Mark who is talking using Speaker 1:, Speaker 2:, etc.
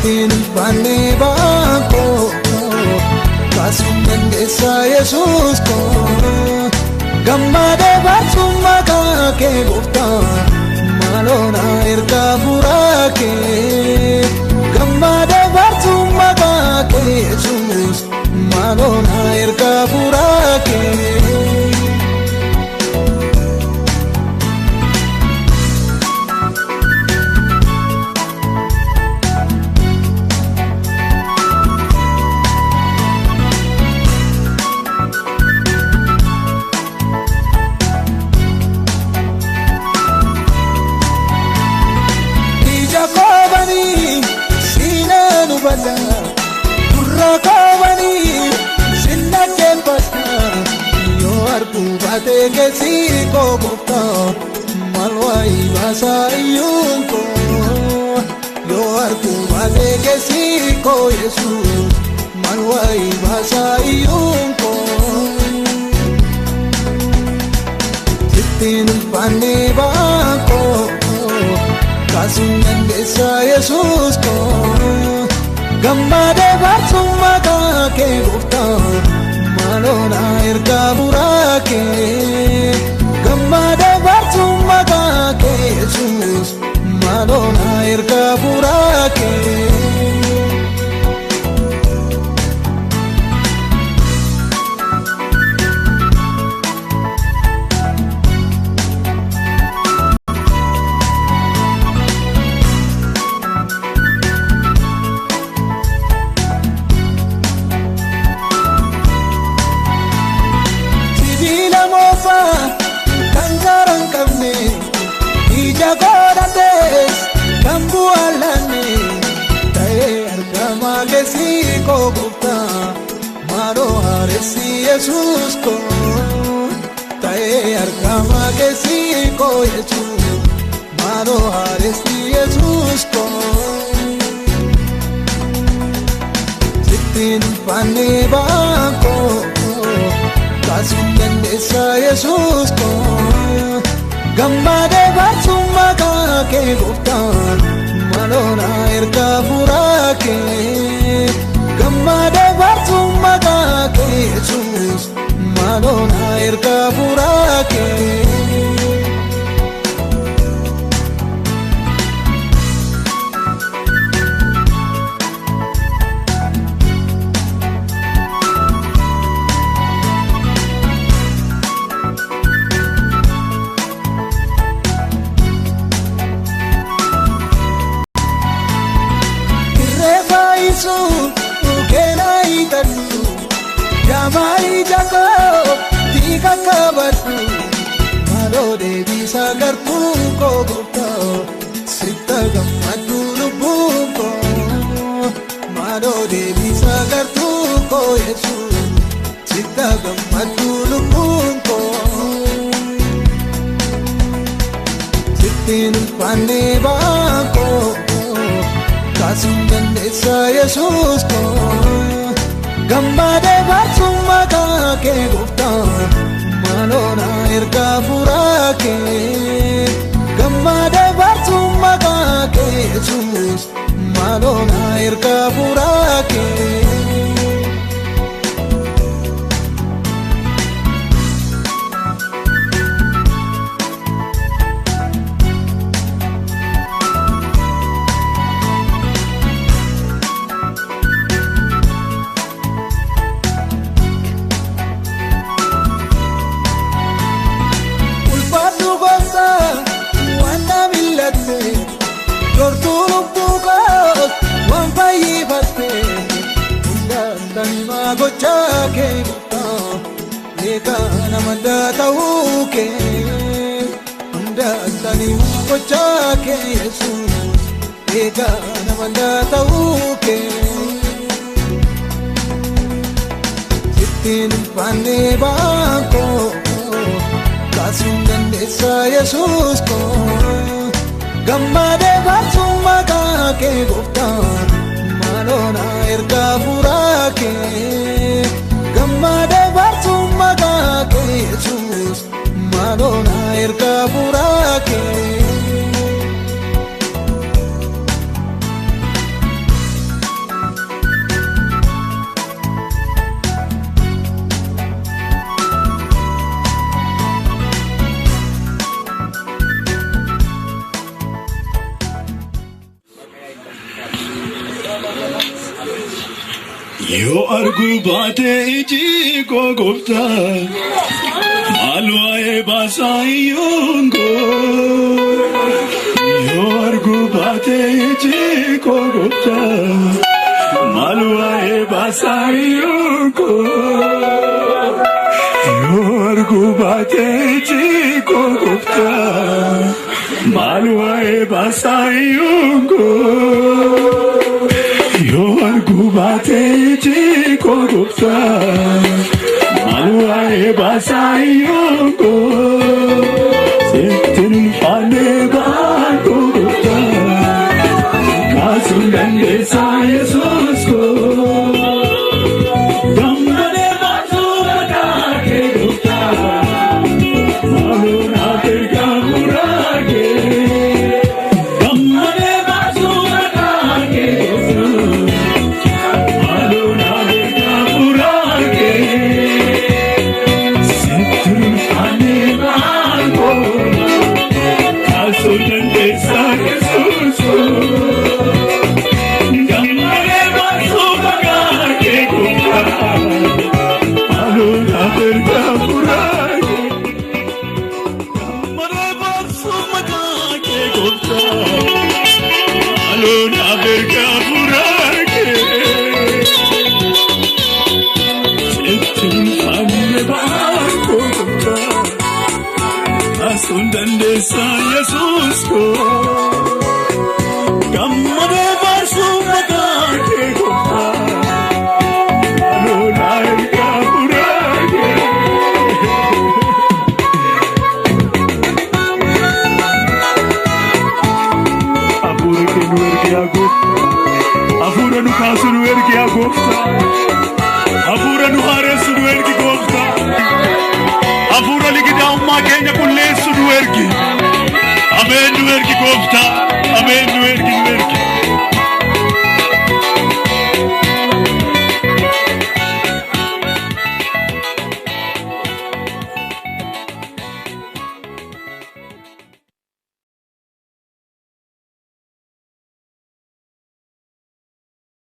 Speaker 1: Sittin ulfaanne baako kaasuun dandeessa Yesuus koo gammade baasuun maqaa kee gooftaa maaloo na ergaa furaa kee gammade baasuun maqaa kee Yesuus maaloo na ergaa furaa kee. Durra kabani sinna kebata yo arku bate ke si ko gofta malwai basa yunko yo arku bate ke si ko Yesus malwai basa yunko Sittin ulfaanne baako kaasuun dandeessa Yesuus koo gammade baasuun maqaa kee gooftaa maaloo na ergaa furaa kee gammade baasuun maqaa kee Yesuus maaloo na ergaa furaa kee. Jagorates kambu alani tae argama kesi ko gupta maro haresi Yesus ko tae argama kesi ko Yesus maro haresi Yesus ko Sittin ulfaanne baako kaasuun dandeessa Yesus ko gammade baasuun maqaa kee gooftaa maaloo na ergaa furaa kee gammade baasuun maqaa kee Yesuus maaloo na ergaa furaa kee. Kenai tanu jamai jako tika kabatu maro devi sagar ko gupta sita gamatu lubuko maro devi sagar ko Yesus sita gamatu lubuko Sittin ulfaanne baako kaasuun dandeessa Yesuus koo gammade baasuun maqaa kee gooftaa maaloo na ergaa furaa kee gammade baasuun maqaa kee Yesuus maaloo na ergaa furaa kee. Gocha ke gupta eka namanda tauke unda tani gocha ke Yesus eka namanda tauke Sittin ulfaanne baako kaasuun dandeessa Yesuus koo gammade baasuun maqaa kee gooftaa maaloo na ergaa furaa kee gammade baasuun maqaa kee Yesuus maaloo na ergaa furaa kee.
Speaker 2: Yo argu bate iji gogofta malwae basayungo. Yo argu bate iji gogofta malwae basayungo. Yo argu bate iji gogofta malwae basayungo. Yo argu bate iji gogofta malwae basayungo. Settin fane ba gogofta kasun dandesa Jesus ko. Gammade basu magake gofta malona terga murage. Gammade basu magake gofta malona terga murage. Settin fane ba gogofta kasun dandesa Jesus ko. Gammade basu magake gofta malona terga murage. Gammade basu magake gofta malona terga murage. Settin fane ba gogofta kasun dandesa Jesus ko. Gammade basu magake gofta malona terga murage. Afura ke nu ergiya gofta afura nu kasu nu ergiya gofta afura nu haresu nu ergi gofta afura ligida umma keenya kulleessu nu ergi. Amen nu ergi gofta amen nu ergi.